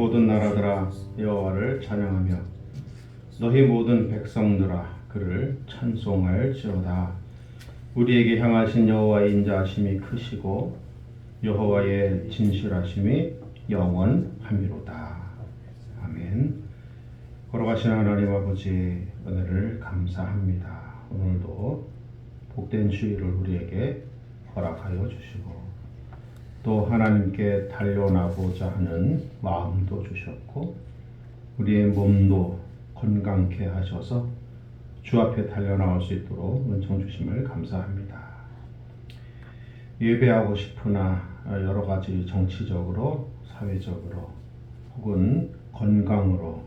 모든 나라들아 여호와를 찬양하며 너희 모든 백성들아 그를 찬송할지어다. 우리에게 향하신 여호와의 인자하심이 크시고 여호와의 진실하심이 영원하미로다. 아멘. 걸어가신 하나님 아버지 은혜를 감사합니다. 오늘도 복된 주일을 우리에게 허락하여 주시고 또 하나님께 달려나고자 하는 마음도 주셨고 우리의 몸도 건강케 하셔서 주 앞에 달려나올 수 있도록 은총 주심을 감사합니다. 예배하고 싶으나 여러 가지 정치적으로, 사회적으로, 혹은 건강으로,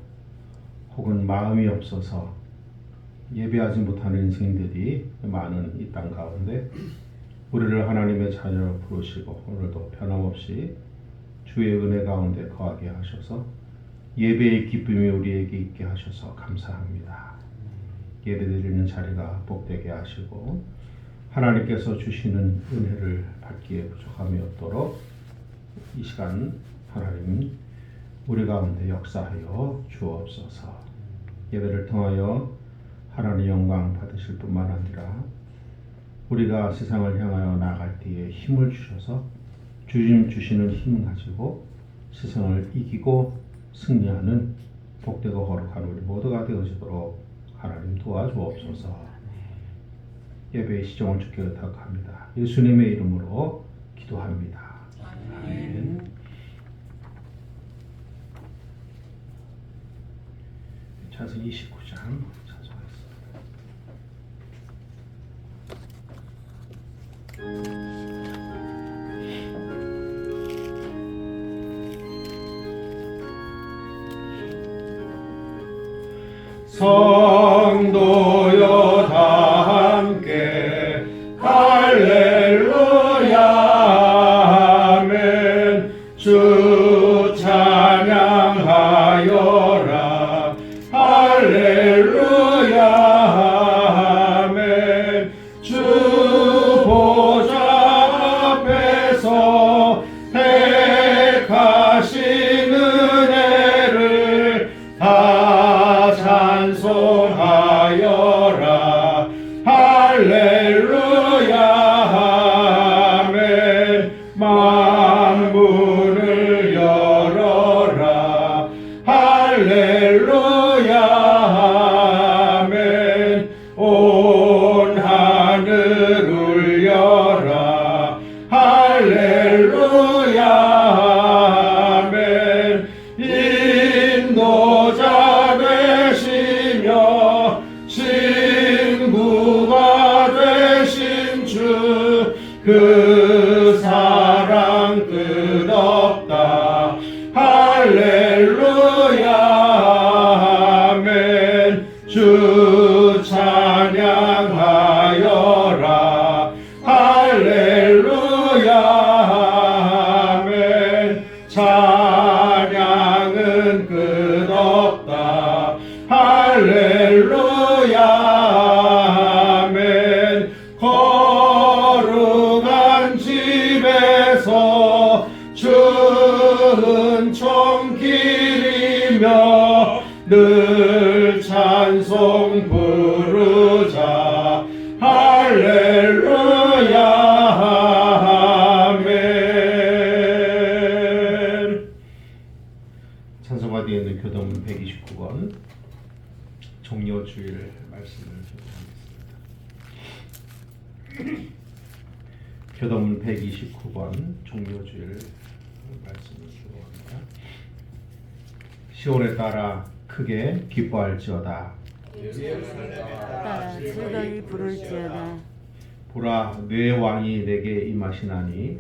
혹은 마음이 없어서 예배하지 못하는 인생들이 많은 이 땅 가운데 우리를 하나님의 자녀로 부르시고 오늘도 변함없이 주의 은혜 가운데 거하게 하셔서 예배의 기쁨이 우리에게 있게 하셔서 감사합니다. 예배드리는 자리가 복되게 하시고 하나님께서 주시는 은혜를 받기에 부족함이 없도록 이 시간 하나님 우리 가운데 역사하여 주옵소서. 예배를 통하여 하나님의 영광 받으실 뿐만 아니라 우리가 세상을 향하여 나아갈 때에 힘을 주셔서 주님 주시는 힘 가지고 세상을 이기고 승리하는 복되고 거룩한 우리 모두가 되어지도록 하나님 도와주옵소서. 예배의 시종을 주께 의탁합니다. 예수님의 이름으로 기도합니다. 아멘. 찬송 29장 찬송하겠습니다. 성도여 다 함께 할렐루야 아멘. 주 찬양하여라 할렐루야 아멘. 주 보좌 앞에서 택하신 은혜를 다 찬송하여라 할렐루야 아멘. 만문을 열어라 할렐루야 아멘. 온 하늘 울려라 할렐루야 아멘. 인도자 되시며 친구가 되신 주 그 사랑 끝없다 할렐루야 아멘. 주 찬양하여라 할렐루야 아멘. 찬양은 끝없다 할렐루야 아멘. 거룩한 집에서 은총 기리며 늘 찬송 부르자 할렐루야 아멘. 찬송가 뒤에 있는 교도문 129권 종료주일 말씀을 준비하겠습니다. 교도문 129권 종료주일 말씀을 주옵니다. 시온에 따라 크게 기뻐할지어다. 따라 즐거이 부를지어다. 보라 내 왕이 내게 임하시나니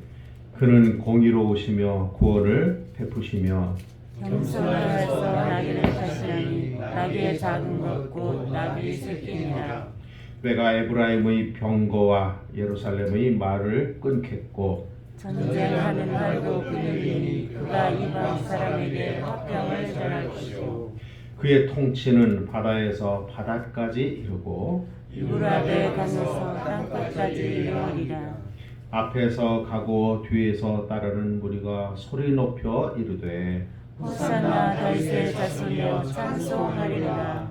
그는 공의로우시며 구원을 베푸시며 겸손하여서 나귀를 타시나니 나귀의 작은 것 곧 나귀 새끼니라. 왜가 에브라임의 병거와 예루살렘의 말을 끊겠고 전쟁하는 말도 끊으리니 그가 이방 사람에게 화평을 전할 것이고 그의 통치는 바다에서 바다까지 이르고 유브라데 강에서 땅끝까지 이르리라. 앞에서 가고 뒤에서 따르는 무리가 소리 높여 이르되 호산나 다윗의 자손이여 찬송하리로다.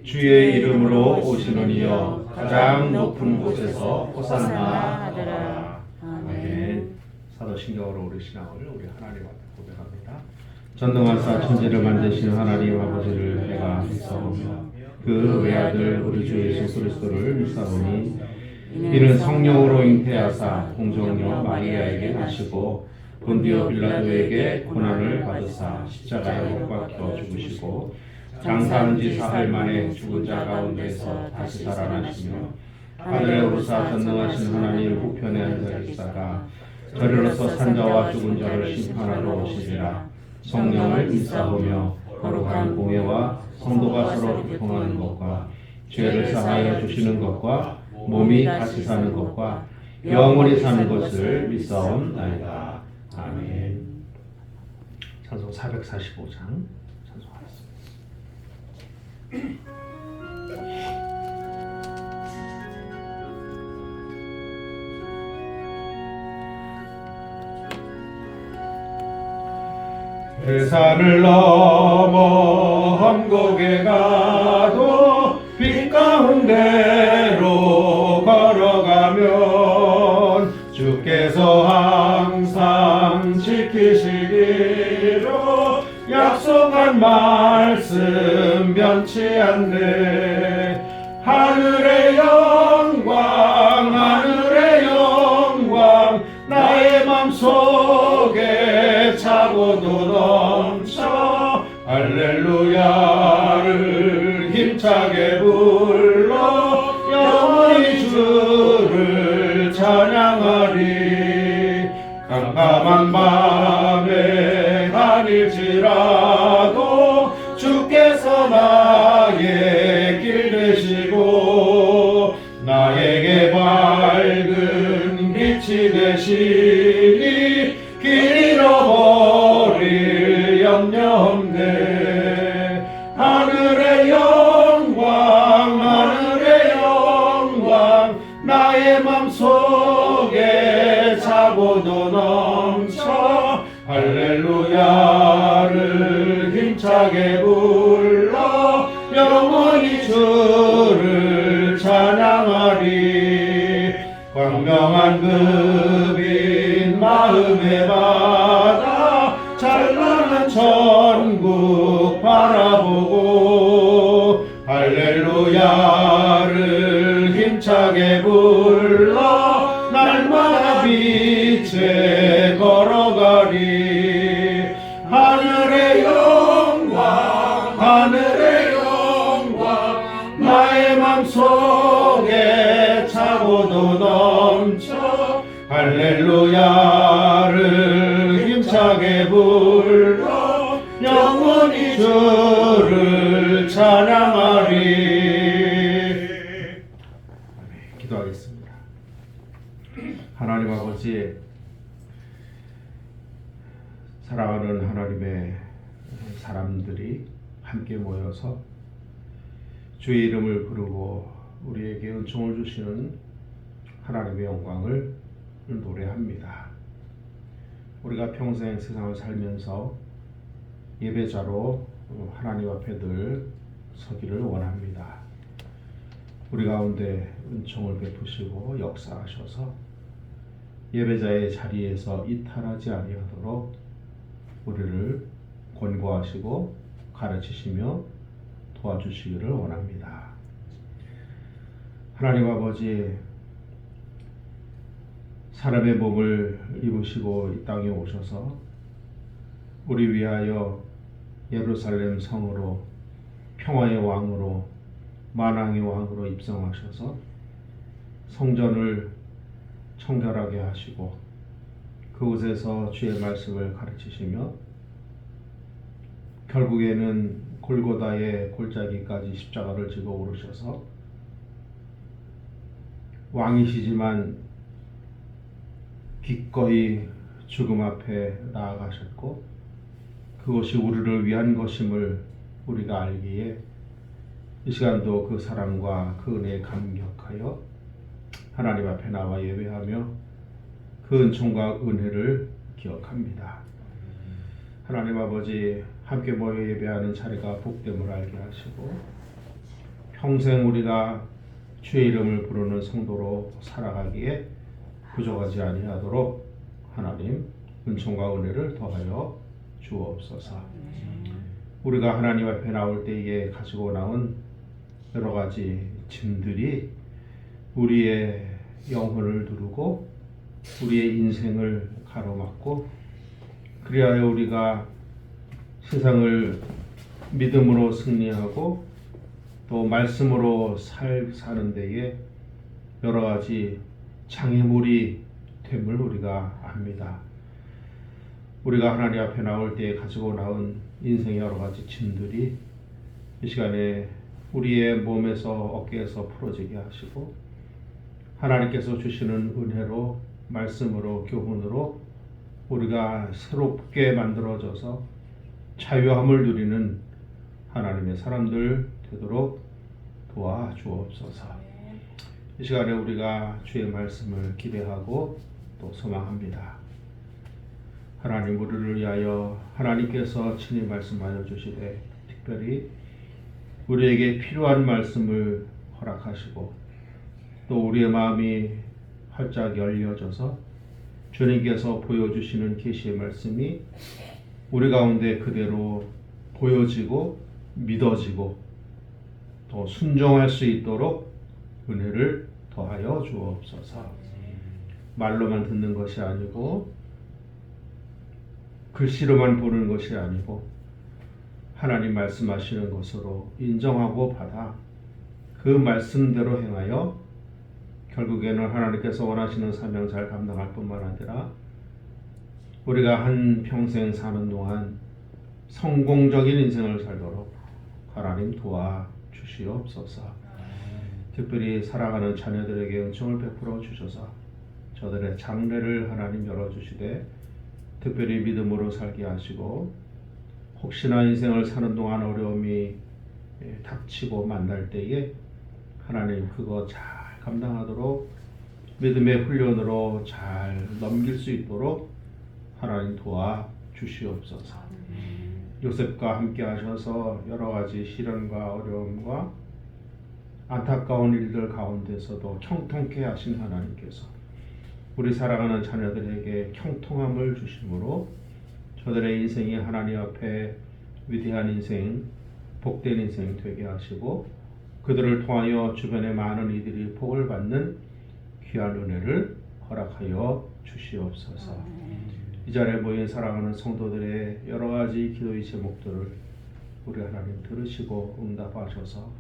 주의 이름으로 오시는 이여 가장 높은 곳에서 호산나 호산나 하더라. 하더라. 아멘. 사도신경으로 우리 신앙을 우리 하나님 앞에 고백합니다. 전능하사 천지를 만드신 하나님 아버지를 내가 믿사오며 그 외아들 우리 주 예수 그리스도를 믿사오니 이는 성령으로 잉태하사 공정녀 마리아에게 나시고 본디오 빌라도에게 고난을 받으사 십자가에 못 박혀 죽으시고 장사한 지 사흘 만에 죽은 자 가운데서 다시 살아나시며 하늘에 오르사 전능하신 하나님 우편에 앉아 계시다가 저리로서 산자와 죽은 자를 심판하러 오시리라. 성령을 믿사오며 거룩한 공예와 성도가 서로 교통하는 것과 죄를 사하여 주시는 것과 몸이 다시 사는 것과 영원히 사는 것을 믿사옵나이다. 아멘. 찬송 445장 찬송하겠습니다. 대산을 넘어 험곡에 가도 빛 가운데로 걸어가면 주께서 항상 지키시기로 약속한 말씀 변치 않네. 하늘의 영광 하늘의 영광 나의 맘속에 차고도 넘쳐 할렐루야를 힘차게 불러 영원히 주를 찬양하리. 깜깜한 밤에 다닐지라도 주께서 나의 길 되시고 나에게 밝은 빛이 되시니 길 잃어버릴 염려 없네. 하늘의 영광 하늘의 영광 나의 맘속에 차고도 넘쳐 할렐루야를 힘차게 불러 영원히 주를 찬양하리. 광명한 그 빛 마음에 받아 찬란한 천국 바라보고 할렐루야를 힘차게 불러 날마다 빛에 걸어가리. 하늘의 영광 하늘의 영광 나의 맘속에 차고도 넘쳐 할렐루야를 힘차게 불러 영원히 주를 찬양하리. 기도하겠습니다. 하나님 아버지, 사랑하는 하나님의 사람들이 함께 모여서 주의 이름을 부르고 우리에게 은총을 주시는 하나님의 영광을 노래합니다. 우리가 평생 세상을 살면서 예배자로 하나님 앞에 늘 서기를 원합니다. 우리 가운데 은총을 베푸시고 역사하셔서 예배자의 자리에서 이탈하지 아니하도록 우리를 권고하시고 가르치시며 도와주시기를 원합니다. 하나님 아버지, 사람의 몸을 입으시고 이 땅에 오셔서 우리 위하여 예루살렘 성으로 평화의 왕으로 만왕의 왕으로 입성하셔서 성전을 청결하게 하시고 그곳에서 주의 말씀을 가르치시며 결국에는 골고다의 골짜기까지 십자가를 지고 오르셔서 왕이시지만 기꺼이 죽음 앞에 나아가셨고 그것이 우리를 위한 것임을 우리가 알기에 이 시간도 그 사랑과 그 은혜에 감격하여 하나님 앞에 나와 예배하며 그 은총과 은혜를 기억합니다. 하나님 아버지 함께 모여 예배하는 자리가 복됨을 알게 하시고 평생 우리가 주의 이름을 부르는 성도로 살아가기에 부족하지 아니하도록 하나님 은총과 은혜를 더하여 주옵소서. 우리가 하나님 앞에 나올 때에 가지고 나온 여러 가지 짐들이 우리의 영혼을 두르고 우리의 인생을 가로막고 그리하여 우리가 세상을 믿음으로 승리하고 또 말씀으로 사는 데에 여러 가지 장애물이 됨을 우리가 압니다. 우리가 하나님 앞에 나올 때에 가지고 나온 인생의 여러 가지 짐들이 이 시간에 우리의 몸에서 어깨에서 풀어지게 하시고 하나님께서 주시는 은혜로 말씀으로 교훈으로 우리가 새롭게 만들어져서 자유함을 누리는 하나님의 사람들 되도록 도와주옵소서. 이 시간에 우리가 주의 말씀을 기대하고 또 소망합니다. 하나님 우리를 위하여 하나님께서 친히 말씀하여 주시되 특별히 우리에게 필요한 말씀을 허락하시고 또 우리의 마음이 활짝 열려져서 주님께서 보여주시는 계시의 말씀이 우리 가운데 그대로 보여지고 믿어지고 또 순종할 수 있도록 은혜를 더하여 주옵소서. 말로만 듣는 것이 아니고 글씨로만 보는 것이 아니고 하나님 말씀하시는 것으로 인정하고 받아 그 말씀대로 행하여 결국에는 하나님께서 원하시는 사명 잘 감당할 뿐만 아니라 우리가 한 평생 사는 동안 성공적인 인생을 살도록 하나님 도와주시옵소서. 특별히 사랑하는 자녀들에게 은총을 베풀어 주셔서 저들의 장래를 하나님 열어주시되 특별히 믿음으로 살게 하시고 혹시나 인생을 사는 동안 어려움이 닥치고 만날 때에 하나님 그거 잘 감당하도록 믿음의 훈련으로 잘 넘길 수 있도록 하나님 도와주시옵소서. 요셉과 함께 하셔서 여러 가지 시련과 어려움과 안타까운 일들 가운데서도 형통케 하신 하나님께서 우리 사랑하는 자녀들에게 형통함을 주심으로 저들의 인생이 하나님 앞에 위대한 인생, 복된 인생 되게 하시고 그들을 통하여 주변의 많은 이들이 복을 받는 귀한 은혜를 허락하여 주시옵소서. 이 자리에 모인 사랑하는 성도들의 여러 가지 기도의 제목들을 우리 하나님 들으시고 응답하셔서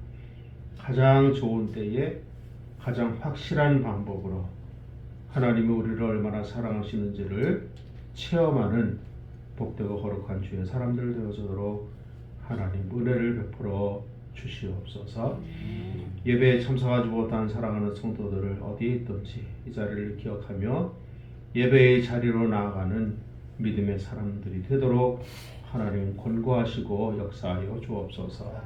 가장 좋은 때에 가장 확실한 방법으로 하나님이 우리를 얼마나 사랑하시는지를 체험하는 복되고 거룩한 주의 사람들 되어서도록 하나님 은혜를 베풀어 주시옵소서. 예배에 참석하지 못한 사랑하는 성도들을 어디에 있든지 이 자리를 기억하며 예배의 자리로 나아가는 믿음의 사람들이 되도록 하나님 권고하시고 역사하여 주옵소서.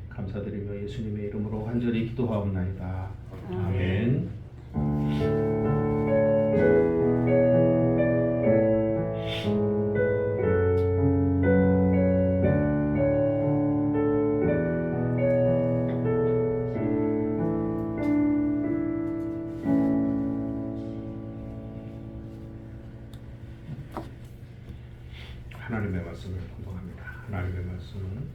감사드리며 예수님의 이름으로 간절히 기도하옵나이다. 아멘. 하나님의 말씀을 공부합니다. 하나님의 말씀은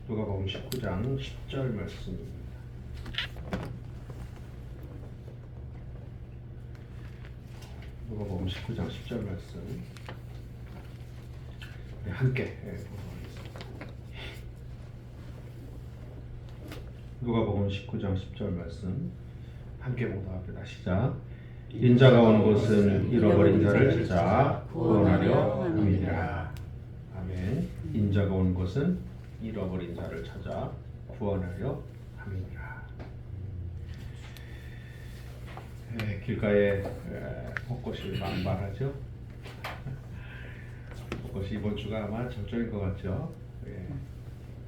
누가복음 19장 10절 말씀입니다. 누가복음 19장 10절 말씀 함께 보도록 하겠습니다. 누가복음 19장 10절 말씀 함께 봉독합니다. 시작. 인자가 온 곳은 잃어버린 자를 찾아 구원하려 함이니라. 아멘. 인자가 온 곳은 잃어버린 자를 찾아 구원하려 함이니라. 길가에 벚꽃이 만발하죠. 벚꽃이 이번 주가 아마 절정일 것 같죠.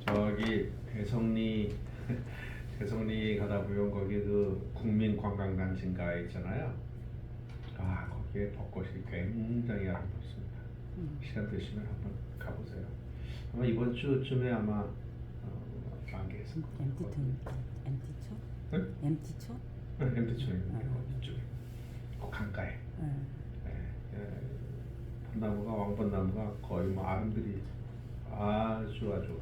저기 대성리 개성리 가다 보면 거기 그 국민관광단지인가 있잖아요. 아 거기에 벚꽃이 굉장히 아름답습니다. 시간 되시면 한번 가보세요. 아마 이번 주쯤에 아마 만개했을 거예요. MT초? 응? MT초? MT초에 있는 게 이쪽에 그 강가에. 벚나무가 왕벚나무가 거의 뭐 아름들이 아주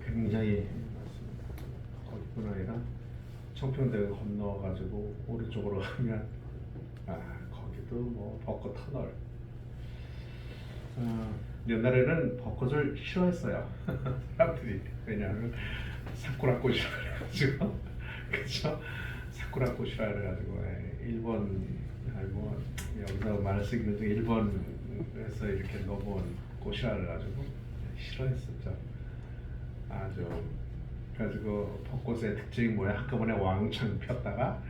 굉장히 많습니다. 거기뿐 아니라 청평대를 건너가지고 오른쪽으로 가면 거기도 뭐 벚꽃 터널. 옛날에는 벚꽃을 싫어했어요. 사람들이. 왜냐하면 사쿠라꽃이라 그래가지고 그렇죠? 사쿠라꽃이라 그래가지고 일본 뭐 여기서 말을 쓰기는 좀 일본에서 이렇게 넘어온 꽃이라 그래가지고 싫어했었죠. 아주 그래가지고 벚꽃의 특징이 뭐야? 한꺼번에 왕창 폈다가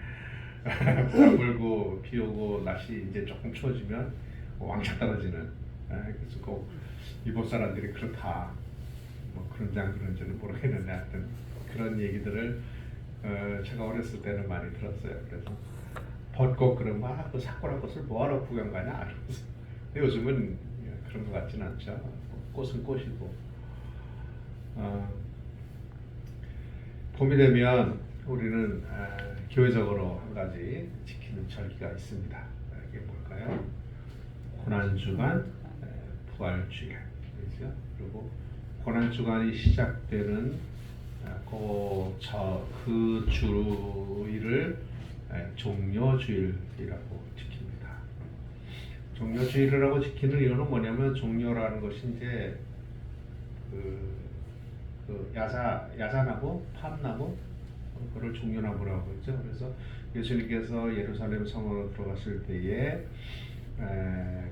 바람 불고 비 오고 날씨 이제 조금 추워지면 왕창 떨어지는. 그래서 꼭 일본 사람들이 그렇다. 뭐 그런지 안 그런지는 모르겠는데 하여튼 그런 얘기들을 제가 어렸을 때는 많이 들었어요. 그래서 벚꽃 그러면 그 사쿠라 꽃을 뭐하러 구경 가냐? 이러면서. 근데 요즘은 그런 것 같지는 않죠. 꽃은 꽃이고. 봄이 되면 우리는 교회적으로 한 가지 지키는 절기가 있습니다. 이게 뭘까요? 고난주간, 부활주일이죠. 그리고 고난주간이 시작되는 그 주일을 종료주일이라고 지킵니다. 종료주일이라고 지키는 이유는 뭐냐면 종료라는 것이 이제 그 야자나무, 팜나무, 그걸 종려나무라고 했죠. 그래서 예수님께서 예루살렘 성으로 들어갔을 때에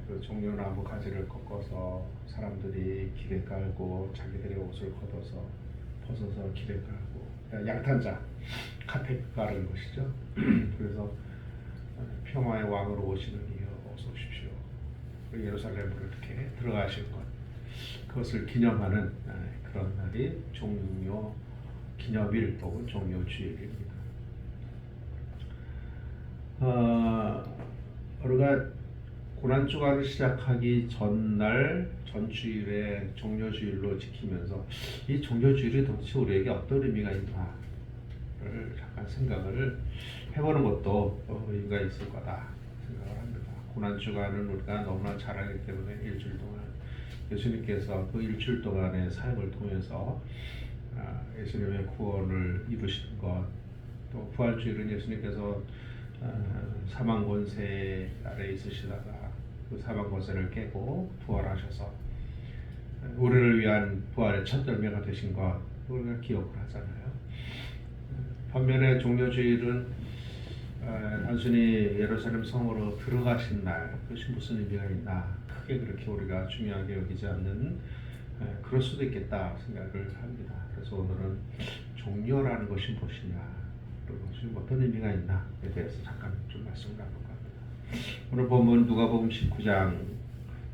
그 종려나무 가지를 꺾어서 사람들이 길에 깔고 자기들의 옷을 벗어서 길에 깔고 양탄자 카페 깔은 것이죠. 그래서 평화의 왕으로 오시는 이여 어서 오십시오. 예루살렘으로 이렇게 들어가신 것, 그것을 기념하는 그런 날이 종료 기념일 혹은 종료주일입니다. 우리가 고난주간을 시작하기 전날 전주일에 종료주일로 지키면서 이 종료주일이 도대체 우리에게 어떤 의미가 있나를 잠깐 생각을 해보는 것도 의미가 있을 거다 생각을 합니다. 고난주간은 우리가 너무나 잘 알기 때문에 일주일 동안 예수님께서 그 일주일 동안의 사역을 통해서 예수님의 구원을 이루시는 것, 또 부활주일은 예수님께서 사망 권세 아래 있으시다가 그 사망 권세를 깨고 부활하셔서 우리를 위한 부활의 첫 열매가 되신 것, 우리가 기억을 하잖아요. 반면에 종료주일은 단순히 예루살렘 성으로 들어가신 날, 그것이 무슨 의미가 있나, 크게 그렇게 우리가 중요하게 여기지 않는 그럴 수도 있겠다 생각을 합니다. 그래서 오늘은 종료라는 것이 무엇이냐, 그리고 어떤 의미가 있나에 대해서 잠깐 좀 말씀을 나눌까 합니다. 오늘 본문 누가복음 19장,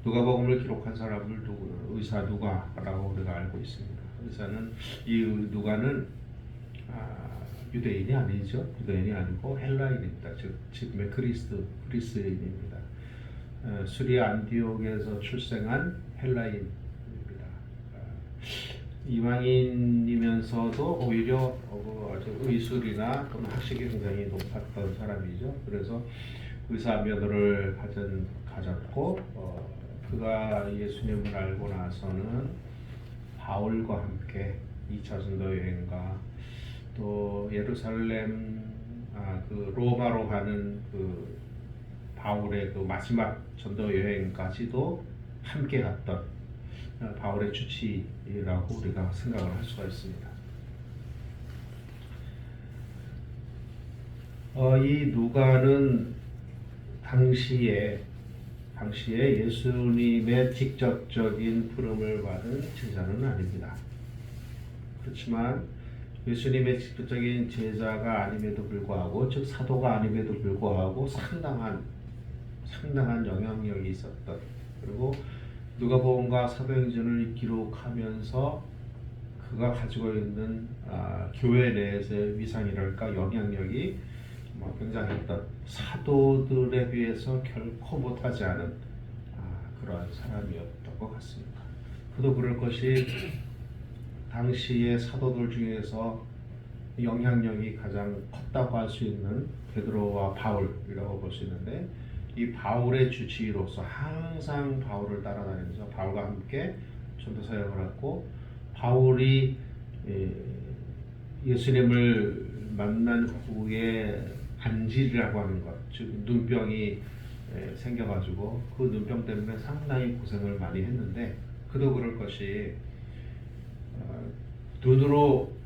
누가복음을 기록한 사람을 의사 누가라고 우리가 알고 있습니다. 의사는 이 누가는 유대인이 아니죠. 유대인이 아니고 헬라인입니다. 즉 지금의 그리스인입니다. 수리아 안디옥에서 출생한 헬라인입니다. 이방인이면서도 오히려 의술이나 또는 학식이 굉장히 높았던 사람이죠. 그래서 의사 면허를 가졌고 그가 예수님을 알고 나서는 바울과 함께 2차 전도 여행과 또 예루살렘 그 로마로 가는 그 바울의 그 마지막 전도 여행까지도 함께 갔던 바울의 주치라고 우리가 생각을 할 수가 있습니다. 이 누가는 당시에 예수님의 직접적인 부름을 받은 제자는 아닙니다. 그렇지만 예수님의 직접적인 제자가 아님에도 불구하고, 즉 사도가 아님에도 불구하고 상당한 영향력이 있었던, 그리고 누가복음과 사도행전을 기록하면서 그가 가지고 있는 교회 내에서의 위상이랄까 영향력이 굉장히 어떤 사도들에 비해서 결코 못하지 않은 그러한 사람이었던 것 같습니다. 그도 그럴 것이 당시의 사도들 중에서 영향력이 가장 컸다고 할 수 있는 베드로와 바울이라고 볼 수 있는데, 이 바울의 주치의로서 항상 바울을 따라다니면서 바울과 함께 전도 사역을 했고, 바울이 예수님을 만난 후에 안질이라고 하는 것, 즉 눈병이 생겨가지고 그 눈병 때문에 상당히 고생을 많이 했는데, 그도 그럴 것이 눈으로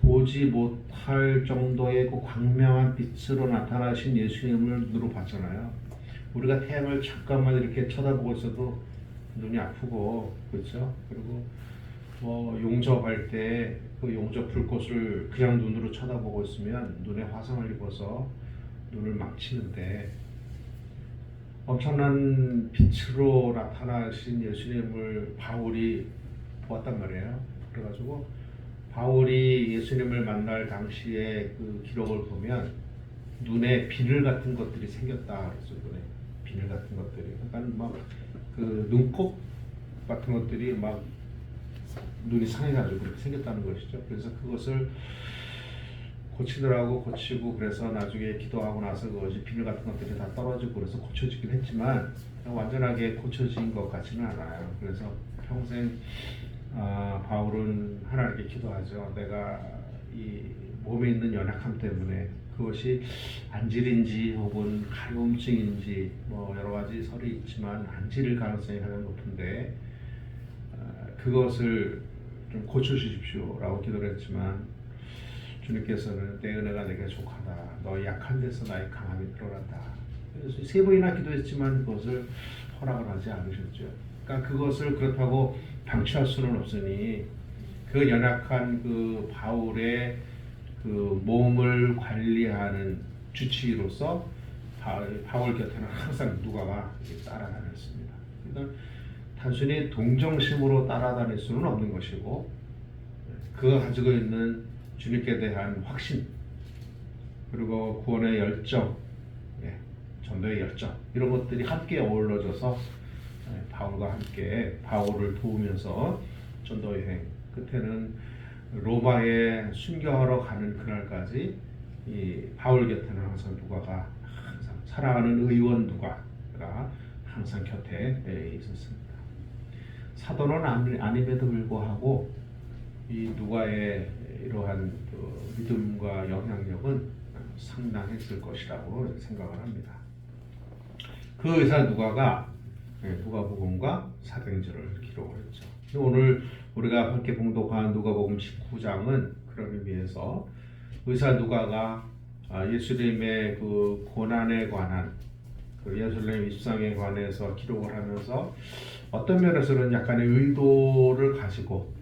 보지 못할 정도의 그 광명한 빛으로 나타나신 예수님을 눈으로 봤잖아요. 우리가 태양을 잠깐만 이렇게 쳐다보고 있어도 눈이 아프고, 그렇죠? 그리고 용접할 때 그 용접 불꽃을 그냥 눈으로 쳐다보고 있으면 눈에 화상을 입어서 눈을 망치는데, 엄청난 빛으로 나타나신 예수님을 바울이 보았단 말이에요. 그래가지고 바울이 예수님을 만날 당시의 그 기록을 보면 눈에 비늘 같은 것들이 생겼다 그랬어요. 눈에 비늘 같은 것들이, 그러니까 막 그 눈곱 같은 것들이 막 눈이 상해가지고 그렇게 생겼다는 것이죠. 그래서 그것을 고치더라고, 고치고, 그래서 나중에 기도하고 나서 그것이 비늘 같은 것들이 다 떨어지고 그래서 고쳐지긴 했지만 완전하게 고쳐진 것 같지는 않아요. 그래서 평생 바울은 하나님께 기도하죠. 내가 이 몸에 있는 연약함 때문에, 그것이 안질인지 혹은 가려움증인지 여러 가지 설이 있지만 안질일 가능성이 가장 높은데, 그것을 좀 고쳐주십시오라고 기도를 했지만 주님께서는 내 은혜가 내게 족하다, 너 약한 데서 나의 강함이 드러난다. 그래서 3번이나 기도했지만 그것을 허락을 하지 않으셨죠. 그러니까 그것을 그렇다고 방치할 수는 없으니, 그 연약한 그 바울의 그 몸을 관리하는 주치의로서 바울 곁에는 항상 누가가 따라다녔습니다. 그러니까 단순히 동정심으로 따라다닐 수는 없는 것이고, 그가 가지고 있는 주님께 대한 확신, 그리고 구원의 열정, 전도의 열정, 이런 것들이 함께 어우러져서 바울과 함께 바울을 도우면서 전도 여행 끝에는 로마에 순교하러 가는 그날까지 이 바울 곁에는 항상 누가가, 항상 사랑하는 의원 누가가 항상 곁에 있었습니다. 사도는 아님에도 불구하고 이 누가의 이러한 믿음과 영향력은 상당했을 것이라고 생각을 합니다. 그 의사 누가가 누가복음과 사도행전을 기록을 했죠. 오늘 우리가 함께 봉독한 누가복음 19장은 그런 의미에서 의사 누가가 예수님의 그 고난에 관한, 그 예루살렘 입성에 관해서 기록을 하면서 어떤 면에서는 약간의 의도를 가지고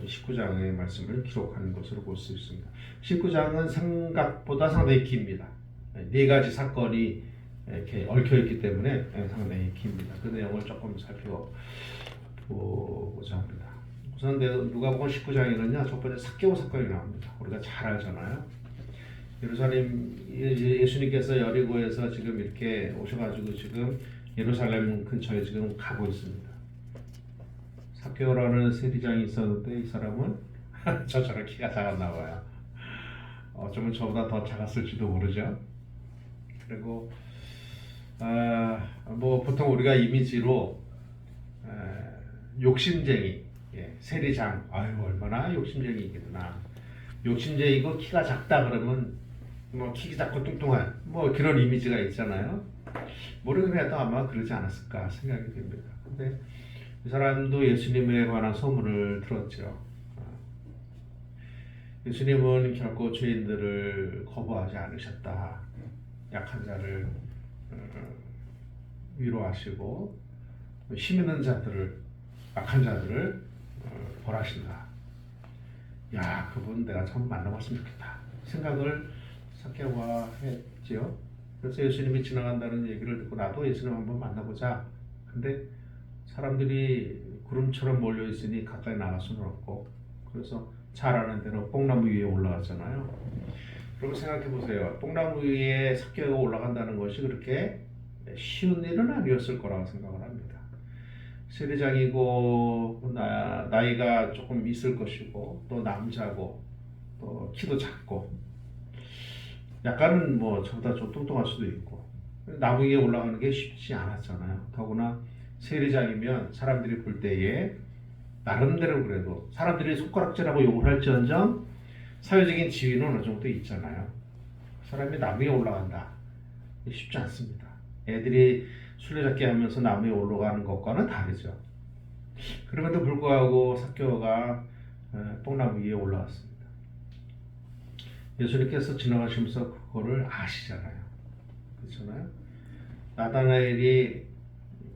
19장의 말씀을 기록하는 것으로 볼 수 있습니다. 19장은 생각보다 상당히 깁니다. 4가지 사건이 이렇게 얽혀있기 때문에 상당히 깁니다. 그 내용을 조금 살펴보고자 합니다. 우선 누가복음 19장에는요, 첫 번째 삭개오 사건이 나옵니다. 우리가 잘 알잖아요. 예루살렘, 예수님께서 여리고에서 지금 이렇게 오셔가지고 지금 예루살렘 근처에 지금 가고 있습니다. 삭개오라는 세리장이 있었는데 이 사람은 저처럼 키가 작았나 봐요. 어쩌면 저보다 더 작았을지도 모르죠. 그리고 보통 우리가 이미지로 욕심쟁이, 세리장, 아유 얼마나 욕심쟁이겠구나. 욕심쟁이고 키가 작다 그러면 키 작고 뚱뚱한 그런 이미지가 있잖아요. 모르긴 해도 아마 그러지 않았을까 생각이 됩니다. 근데 이 사람도 예수님에 관한 소문을 들었죠. 예수님은 결코 죄인들을 거부하지 않으셨다. 약한 자를 위로하시고 힘 있는 자들을, 약한 자들을 벌하신다. 야, 그분 내가 참 만나봤으면 좋겠다 생각을 삭개오가 했지요. 그래서 예수님이 지나간다는 얘기를 듣고 나도 예수님 한번 만나보자. 근데 사람들이 구름처럼 몰려 있으니 가까이 나갈 수는 없고, 그래서 잘 아는 대로 뽕나무 위에 올라갔잖아요. 그럼 생각해 보세요. 뽕나무 위에 삭개가 올라간다는 것이 그렇게 쉬운 일은 아니었을 거라고 생각을 합니다. 세리장이고 나이가 조금 있을 것이고 또 남자고 또 키도 작고 약간은 뭐 저보다 좀 뚱뚱할 수도 있고 나무 위에 올라가는 게 쉽지 않았잖아요. 더구나 세리장이면 사람들이 볼 때에 나름대로 그래도 사람들이 손가락질하고 욕을 할지언정 사회적인 지위는 어느 정도 있잖아요. 사람이 나무 위에 올라간다. 쉽지 않습니다. 애들이 술래잡기 하면서 나무 위에 올라가는 것과는 다르죠. 그럼에도 불구하고 삭개오가 뽕나무 위에 올라왔습니다. 예수님께서 지나가시면서 그거를 아시잖아요. 그렇잖아요. 나다나엘이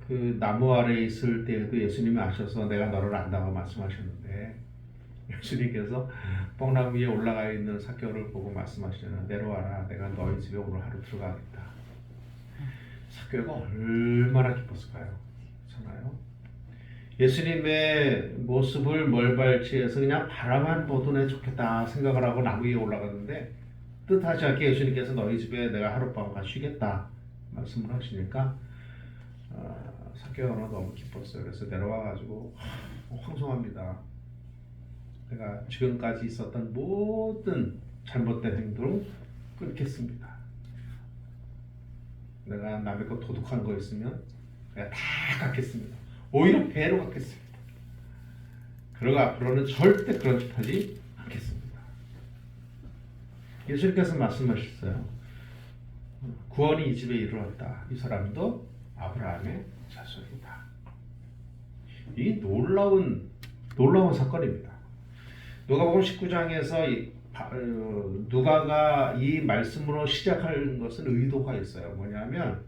그 나무 아래에 있을 때에도 예수님이 아셔서 내가 너를 안다고 말씀하셨는데 예수님께서 뽕나무 위에 올라가 있는 삭개오를 보고 말씀하시잖아요. 내려와라. 내가 너희 집에 오늘 하루 들어가겠다. 삭개오가 얼마나 기뻤을까요? 그렇잖아요. 예수님의 모습을 멀발치해서 그냥 바라만 보도 내 좋겠다 생각을 하고 나무 위에 올라갔는데 뜻하지 않게 예수님께서 너희 집에 내가 하룻밤 쉬겠다 말씀을 하시니까 삭개오가 너무 기뻤어요. 그래서 내려와가지고 황송합니다. 내가 지금까지 있었던 모든 잘못된 행동을 끊겠습니다. 내가 남의 거 도둑한 거 있으면 내가 다 갚겠습니다. 오히려 배로 갚겠습니다. 그리고 앞으로는 절대 그런 짓 하지 않겠습니다. 예수님께서 말씀하셨어요. 구원이 이 집에 이르렀다. 이 사람도 아브라함의 자손이다. 이 놀라운 사건입니다. 누가복음 19장에서 누가가 이 말씀으로 시작하는 것은 의도가 있어요. 뭐냐면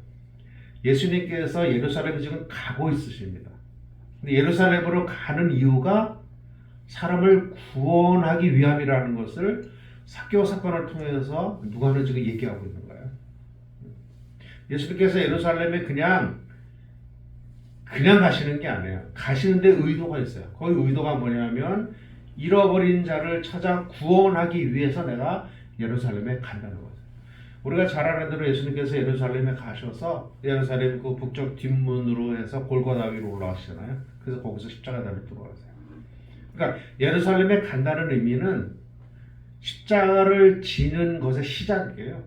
예수님께서 예루살렘에 지금 가고 있으십니다. 근데 예루살렘으로 가는 이유가 사람을 구원하기 위함이라는 것을 삭개오 사건을 통해서 누가는 지금 얘기하고 있는 거예요. 예수님께서 예루살렘에 그냥 가시는 게 아니에요. 가시는데 의도가 있어요. 거기 의도가 뭐냐면 잃어버린 자를 찾아 구원하기 위해서 내가 예루살렘에 간다는 거죠. 우리가 잘 아는 대로 예수님께서 예루살렘에 가셔서 예루살렘 그 북쪽 뒷문으로 해서 골고다 위로 올라가시잖아요. 그래서 거기서 십자가다리로 들어가세요. 그러니까 예루살렘에 간다는 의미는 십자가를 지는 것의 시작이에요.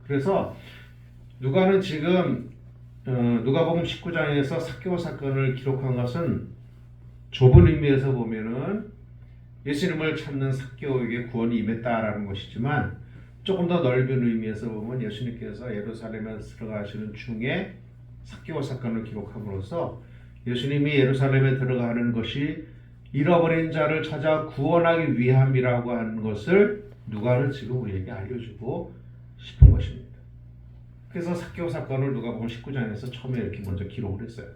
그래서 누가는 지금 누가복음 19장에서 삭개오 사건을 기록한 것은 좁은 의미에서 보면은 예수님을 찾는 삭개오에게 구원이 임했다라는 것이지만 조금 더 넓은 의미에서 보면 예수님께서 예루살렘에 들어가시는 중에 삭개오 사건을 기록함으로써 예수님이 예루살렘에 들어가는 것이 잃어버린 자를 찾아 구원하기 위함이라고 하는 것을 누가는 지금 우리에게 알려주고 싶은 것입니다. 그래서 삭개오 사건을 누가복음 19장에서 처음에 이렇게 먼저 기록을 했어요.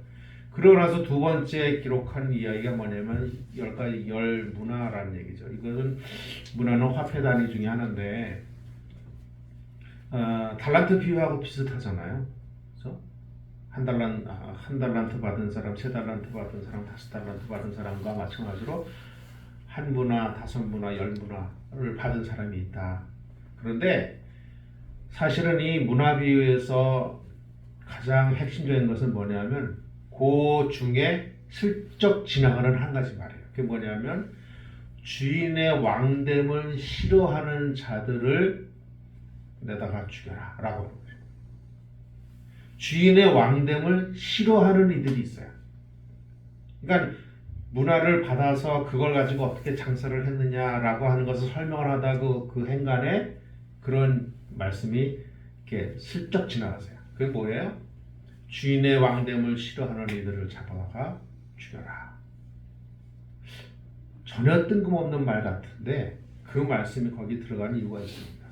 그러고 나서 두 번째 기록한 이야기가 뭐냐면 열 문화라는 얘기죠. 이것은 문화는 화폐 단위 중에 하나인데 달란트 비유하고 비슷하잖아요. 그래서 한 달란트 받은 사람, 3달란트 받은 사람, 5달란트 받은 사람과 마찬가지로 한 문화, 5문화, 10문화를 받은 사람이 있다. 그런데 사실은 이 문화 비유에서 가장 핵심적인 것은 뭐냐면 그 중에 슬쩍 지나가는 한 가지 말이에요. 그게 뭐냐면 주인의 왕됨을 싫어하는 자들을 내다가 죽여라 라고 하는 거예요. 주인의 왕됨을 싫어하는 이들이 있어요. 그러니까 문화를 받아서 그걸 가지고 어떻게 장사를 했느냐라고 하는 것을 설명을 하다 그 행간에 그런 말씀이 이렇게 슬쩍 지나가세요. 그게 뭐예요? 주인의 왕됨을 싫어하는 이들을 잡아다가 죽여라. 전혀 뜬금없는 말 같은데 그 말씀이 거기 들어가는 이유가 있습니다.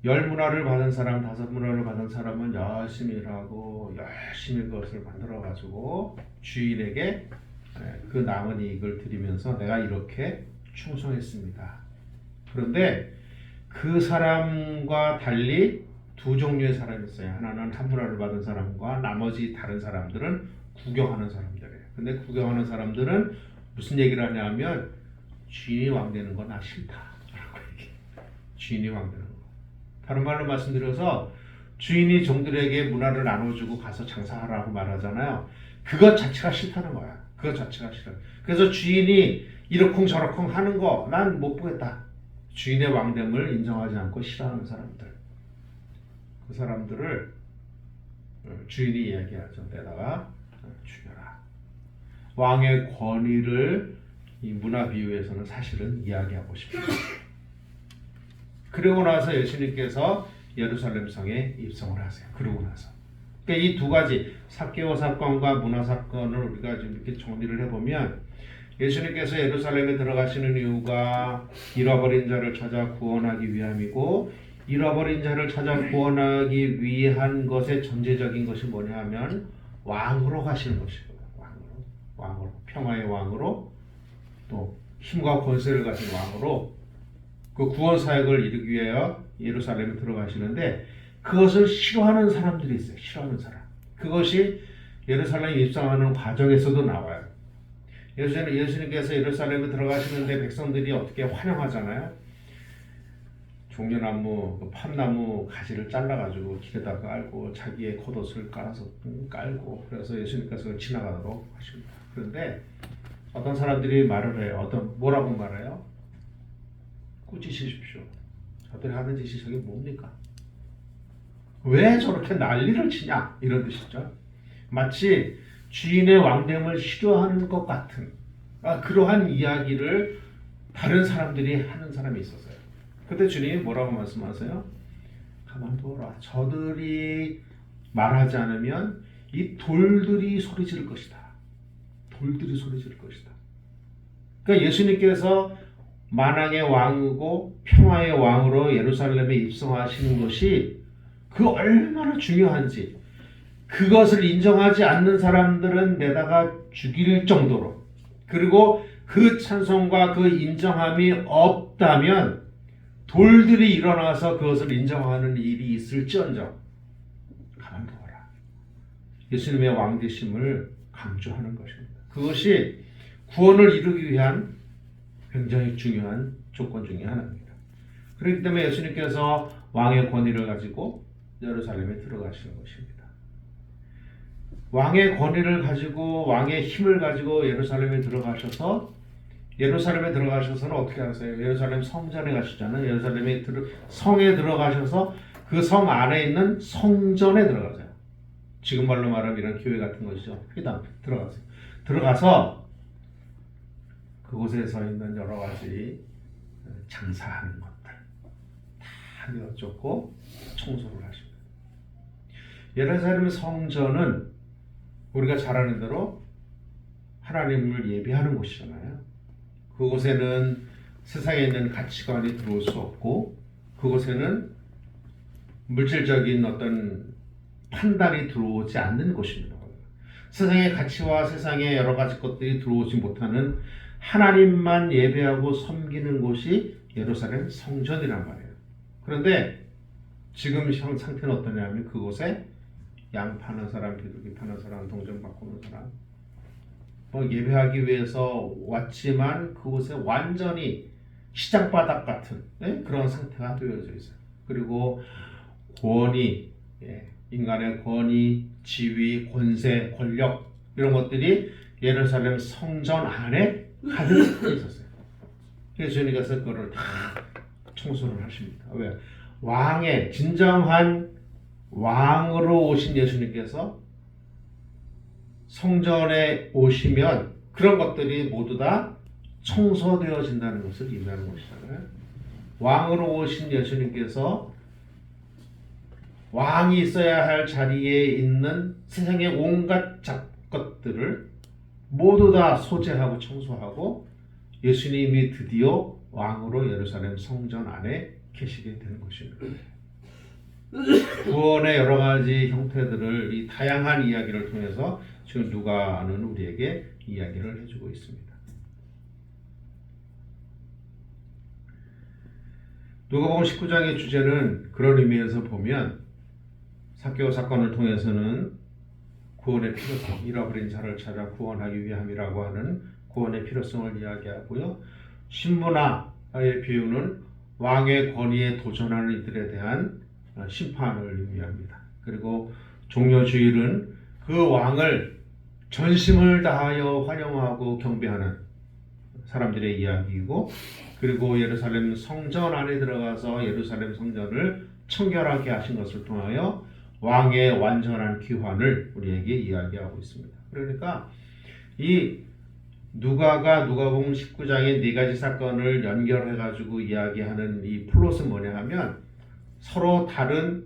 10문화를 받은 사람, 5문화를 받은 사람은 열심히 일하고 열심히 그것을 만들어가지고 주인에게 그 남은 이익을 드리면서 내가 이렇게 충성했습니다. 그런데 그 사람과 달리 두 종류의 사람이 있어요. 하나는 한 문화를 받은 사람과 나머지 다른 사람들은 구경하는 사람들이에요. 근데 구경하는 사람들은 무슨 얘기를 하냐면 주인이 왕 되는 건 나 싫다라고 얘기해. 주인이 왕 되는 거. 다른 말로 말씀드려서 주인이 종들에게 문화를 나눠주고 가서 장사하라고 말하잖아요. 그것 자체가 싫다는 거야. 그것 자체가 싫어. 그래서 주인이 이러쿵저러쿵 하는 거 난 못 보겠다. 주인의 왕됨을 인정하지 않고 싫어하는 사람들. 그 사람들을 주인이 이야기하죠. 내다가 죽여라. 왕의 권위를 이 문화 비유에서는 사실은 이야기하고 싶습니다. 그리고 나서 예수님께서 예루살렘 성에 입성을 하세요. 그러고 나서. 그러니까 이 두 가지 삭개오 사건과 문화 사건을 우리가 좀 이렇게 정리를 해보면 예수님께서 예루살렘에 들어가시는 이유가 잃어버린 자를 찾아 구원하기 위함이고 잃어버린 자를 찾아 구원하기 위한 것의 전제적인 것이 뭐냐 하면 왕으로 가시는 것이고요. 왕으로 평화의 왕으로 또 힘과 권세를 가진 왕으로 그 구원 사역을 이루기 위하여 예루살렘에 들어가시는데 그것을 싫어하는 사람들이 있어요. 싫어하는 사람. 그것이 예루살렘에 입성하는 과정에서도 나와요. 예수님께서 예루살렘에 들어가시는데 백성들이 어떻게 환영하잖아요. 종려나무, 팜나무 가지를 잘라가지고 길에다 깔고 자기의 겉옷을 깔아서 깔고 그래서 예수님께서 지나가도록 하십니다. 그런데 어떤 사람들이 말을 해요. 뭐라고 말해요? 꾸짖으십시오. 저들이 하는 짓이 저게 뭡니까? 왜 저렇게 난리를 치냐? 이런 뜻이죠. 마치 주인의 왕됨을 싫어하는 것 같은 그러한 이야기를 다른 사람들이 하는 사람이 있었어요. 그때 주님이 뭐라고 말씀하세요? 가만둬라. 저들이 말하지 않으면 이 돌들이 소리 지를 것이다. 돌들이 소리 지를 것이다. 그러니까 예수님께서 만왕의 왕이고 평화의 왕으로 예루살렘에 입성하시는 것이 그 얼마나 중요한지 그것을 인정하지 않는 사람들은 내다가 죽일 정도로 그리고 그 찬송과 그 인정함이 없다면 돌들이 일어나서 그것을 인정하는 일이 있을지언정 가만둬라. 예수님의 왕되심을 강조하는 것입니다. 그것이 구원을 이루기 위한 굉장히 중요한 조건 중에 하나입니다. 그렇기 때문에 예수님께서 왕의 권위를 가지고 예루살렘에 들어가시는 것입니다. 왕의 권위를 가지고 왕의 힘을 가지고 예루살렘에 들어가셔서는 어떻게 하세요? 예루살렘 성전에 가시잖아요. 예루살렘에 성에 들어가셔서 그 성 안에 있는 성전에 들어가세요. 지금 말로 말하면 이런 교회 같은 것이죠. 회당 들어가세요. 들어가서 그곳에 서 있는 여러 가지 장사하는 것들 다 내어쫓고 청소를 하십니다. 예루살렘 성전은 우리가 잘 아는 대로 하나님을 예배하는 곳이잖아요. 그곳에는 세상에 있는 가치관이 들어올 수 없고 그곳에는 물질적인 어떤 판단이 들어오지 않는 곳입니다. 세상의 가치와 세상의 여러 가지 것들이 들어오지 못하는 하나님만 예배하고 섬기는 곳이 예루살렘 성전이란 말이에요. 그런데 지금 상태는 어떠냐면 그곳에 양 파는 사람, 비둘기 파는 사람, 동전 바꾸는 사람 예배하기 위해서 왔지만 그곳에 완전히 시장바닥 같은 그런 상태가 되어져 있어요. 그리고 권위, 인간의 권위, 지위, 권세, 권력 이런 것들이 예루살렘 성전 안에 가득 있었어요. 예수님께서 그걸 다 청소를 하십니다. 왜? 왕의 진정한 왕으로 오신 예수님께서 성전에 오시면 그런 것들이 모두 다 청소되어진다는 것을 의미하는 것이잖아요. 왕으로 오신 예수님께서 왕이 있어야 할 자리에 있는 세상의 온갖 것들을 모두 다 소재하고 청소하고 예수님이 드디어 왕으로 예루살렘 성전 안에 계시게 되는 것입니다. 구원의 여러 가지 형태들을 이 다양한 이야기를 통해서 지금 누가는 우리에게 이야기를 해주고 있습니다. 누가복음 19장의 주제는 그런 의미에서 보면 삭개오 사건을 통해서는 구원의 필요성, 잃어버린 자를 찾아 구원하기 위함이라고 하는 구원의 필요성을 이야기하고요. 신문화의 비유는 왕의 권위에 도전하는 이들에 대한 심판을 의미합니다. 그리고 종려주일은 그 왕을 전심을 다하여 환영하고 경배하는 사람들의 이야기이고, 그리고 예루살렘 성전 안에 들어가서 예루살렘 성전을 청결하게 하신 것을 통하여 왕의 완전한 귀환을 우리에게 이야기하고 있습니다. 그러니까 이 누가복음 19장의 네 가지 사건을 연결해 가지고 이야기하는 이 플롯은 뭐냐 하면 서로 다른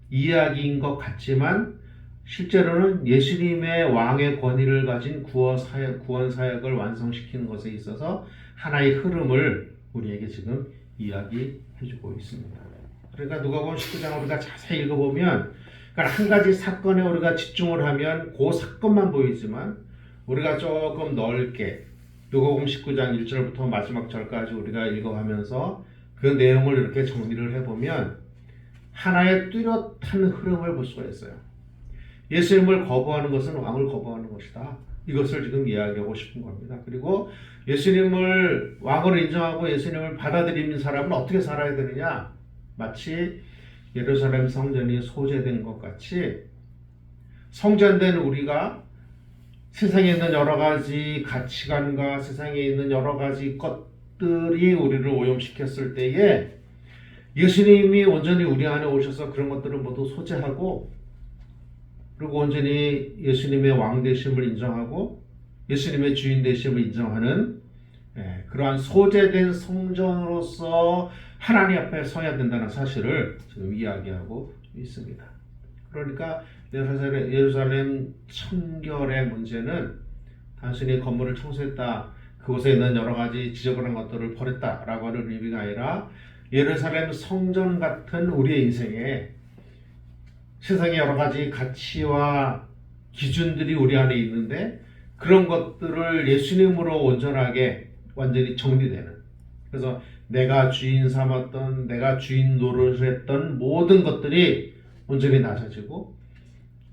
이야기인 것 같지만 실제로는 예수님의 왕의 권위를 가진 구원 사역을 완성시키는 것에 있어서 하나의 흐름을 우리에게 지금 이야기해 주고 있습니다. 그러니까 누가복음 19장 우리가 자세히 읽어보면, 그러니까 한 가지 사건에 우리가 집중을 하면 그 사건만 보이지만, 우리가 조금 넓게 누가복음 19장 1절부터 마지막 절까지 우리가 읽어가면서 그 내용을 이렇게 정리를 해보면 하나의 뚜렷한 흐름을 볼 수가 있어요. 예수님을 거부하는 것은 왕을 거부하는 것이다. 이것을 지금 이야기하고 싶은 겁니다. 그리고 예수님을 왕으로 인정하고 예수님을 받아들이는 사람은 어떻게 살아야 되느냐? 마치 예루살렘 성전이 소재된 것 같이 성전된 우리가 세상에 있는 여러 가지 가치관과 세상에 있는 여러 가지 것들이 우리를 오염시켰을 때에 예수님이 온전히 우리 안에 오셔서 그런 것들을 모두 소재하고, 그리고 온전히 예수님의 왕 되심을 인정하고 예수님의 주인 되심을 인정하는 그러한 소재된 성전으로서 하나님 앞에 서야 된다는 사실을 지금 이야기하고 있습니다. 그러니까 예루살렘 청결의 문제는 단순히 건물을 청소했다, 그곳에 있는 여러 가지 지저분한 것들을 버렸다라고 하는 의미가 아니라 예루살렘 성전 같은 우리의 인생에 세상의 여러 가지 가치와 기준들이 우리 안에 있는데 그런 것들을 예수님으로 온전하게 완전히 정리되는, 그래서 내가 주인 삼았던, 내가 주인 노릇을 했던 모든 것들이 온전히 낮아지고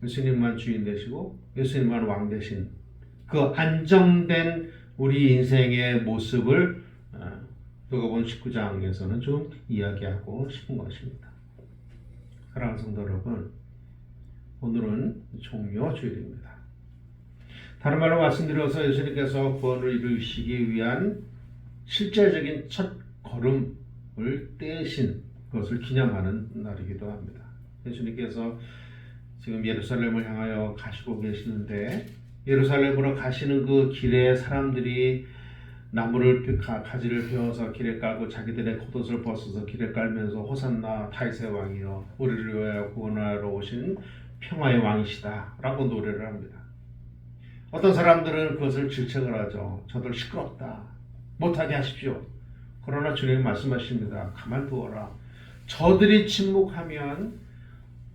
예수님만 주인 되시고 예수님만 왕 되신 그 안정된 우리 인생의 모습을 누가복음 19장에서는 좀 이야기하고 싶은 것입니다. 사랑하는 성도 여러분, 오늘은 종려주일입니다. 다른 말로 말씀드려서 예수님께서 구원을 이루시기 위한 실제적인 첫 걸음을 떼신 것을 기념하는 날이기도 합니다. 예수님께서 지금 예루살렘을 향하여 가시고 계시는데, 예루살렘으로 가시는 그 길에 사람들이 나무를 가지를 펴서 길에 깔고 자기들의 겉옷을 벗어서 길에 깔면서 호산나 다윗의 왕이여 우리를 위하여 구원하러 오신 평화의 왕이시다 라고 노래를 합니다. 어떤 사람들은 그것을 질책을 하죠. 저들 시끄럽다, 못하게 하십시오. 그러나 주님 말씀하십니다. 가만두어라. 저들이 침묵하면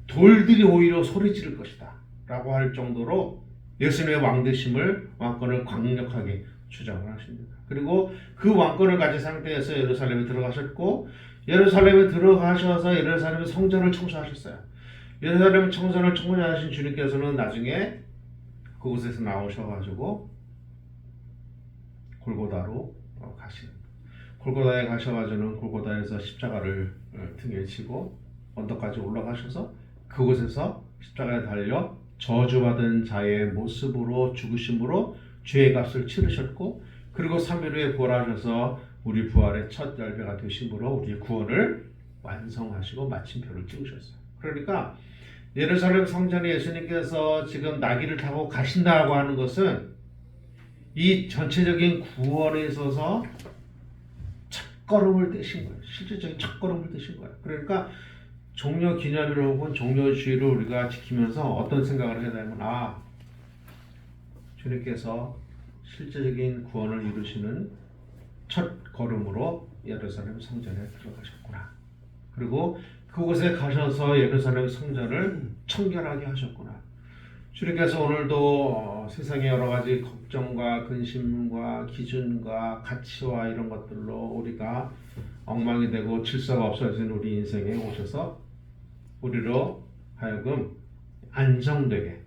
돌들이 오히려 소리 지를 것이다 라고 할 정도로 예수님의 왕되심을, 왕권을 강력하게 주장을 하십니다. 그리고 그 왕권을 가진 상태에서 예루살렘에 들어가셨고, 예루살렘에 들어가셔서 예루살렘 성전을 청소하셨어요. 예루살렘 성전을 청소하신 주님께서는 나중에 그곳에서 나오셔가지고 골고다로 가신, 골고다에 가셔가지고는 골고다에서 십자가를 등에 지고 언덕까지 올라가셔서 그곳에서 십자가에 달려 저주받은 자의 모습으로 죽으심으로 죄의 값을 치르셨고, 그리고 3일 후에 부활하셔서 우리 부활의 첫 열배가 되심으로 우리의 구원을 완성하시고 마침표를 찍으셨어요. 그러니까 예루살렘 성전에 예수님께서 지금 나귀를 타고 가신다고 하는 것은 이 전체적인 구원에 있어서 첫걸음을 떼신 거예요. 실질적인 첫걸음을 떼신 거예요. 그러니까 종려 기념일 혹은 종려주일을 우리가 지키면서 어떤 생각을 해야 되냐면, 주님께서 실제적인 구원을 이루시는 첫 걸음으로 예루살렘 성전에 들어가셨구나. 그리고 그곳에 가셔서 예루살렘 성전을 청결하게 하셨구나. 주님께서 오늘도 세상의 여러 가지 걱정과 근심과 기준과 가치와 이런 것들로 우리가 엉망이 되고 질서가 없어진 우리 인생에 오셔서 우리로 하여금 안정되게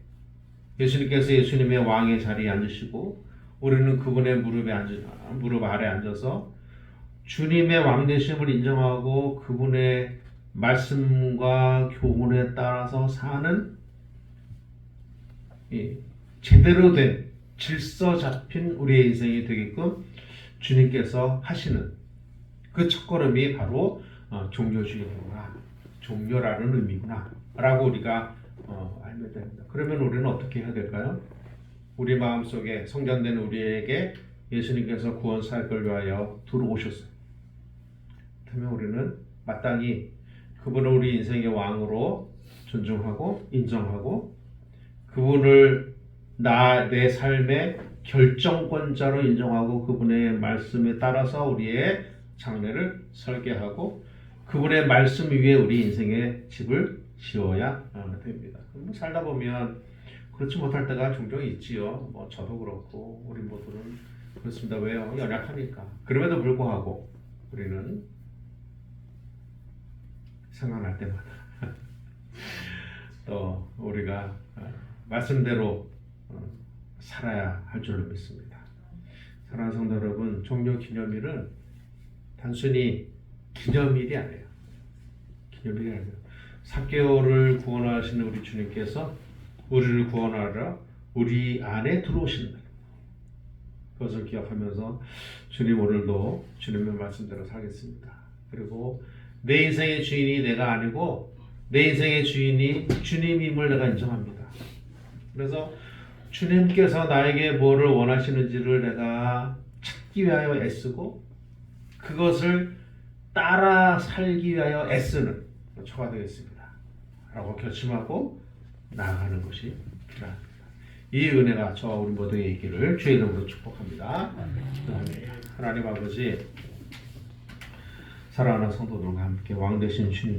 예수님께서 예수님의 왕의 자리에 앉으시고 우리는 그분의 무릎 아래 앉아서 주님의 왕되심을 인정하고 그분의 말씀과 교훈에 따라서 사는 제대로 된 질서 잡힌 우리의 인생이 되게끔 주님께서 하시는 그 첫걸음이 바로 종료주의구나, 종료라는 의미구나 라고 우리가 알면 됩니다. 그러면 우리는 어떻게 해야 될까요? 우리 마음속에 성전된 우리에게 예수님께서 구원 사역을 위하여 들어오셨어요. 그러면 우리는 마땅히 그분을 우리 인생의 왕으로 존중하고 인정하고 그분을 내 삶의 결정권자로 인정하고 그분의 말씀에 따라서 우리의 장래를 설계하고 그분의 말씀 위에 우리 인생의 집을 지어야 됩니다. 살다 보면 그렇지 못할 때가 종종 있지요. 저도 그렇고 우리 모두는 그렇습니다. 왜요? 연약하니까. 그럼에도 불구하고 우리는 생각날 때마다 또 우리가 말씀대로 살아야 할 줄로 믿습니다. 사랑하는 성도 여러분, 종료 기념일은 단순히 기념일이 아니에요. 기념일이 아니에요. 삭개오를 구원하시는 우리 주님께서 우리를 구원하러 우리 안에 들어오시는 날. 그것을 기억하면서 주님 오늘도 주님의 말씀대로 살겠습니다. 그리고 내 인생의 주인이 내가 아니고 내 인생의 주인이 주님임을 내가 인정합니다. 그래서 주님께서 나에게 뭐를 원하시는지를 내가 찾기 위하여 애쓰고 그것을 따라 살기 위하여 애쓰는 저가 되겠습니다. 라고 결심하고 나아가는 것이 필요합니다. 이 은혜가 저와 우리 모두의 있기를 주의 이름으로 축복합니다. 하나님 아버지, 사랑하는 성도들과 함께 왕 되신 주님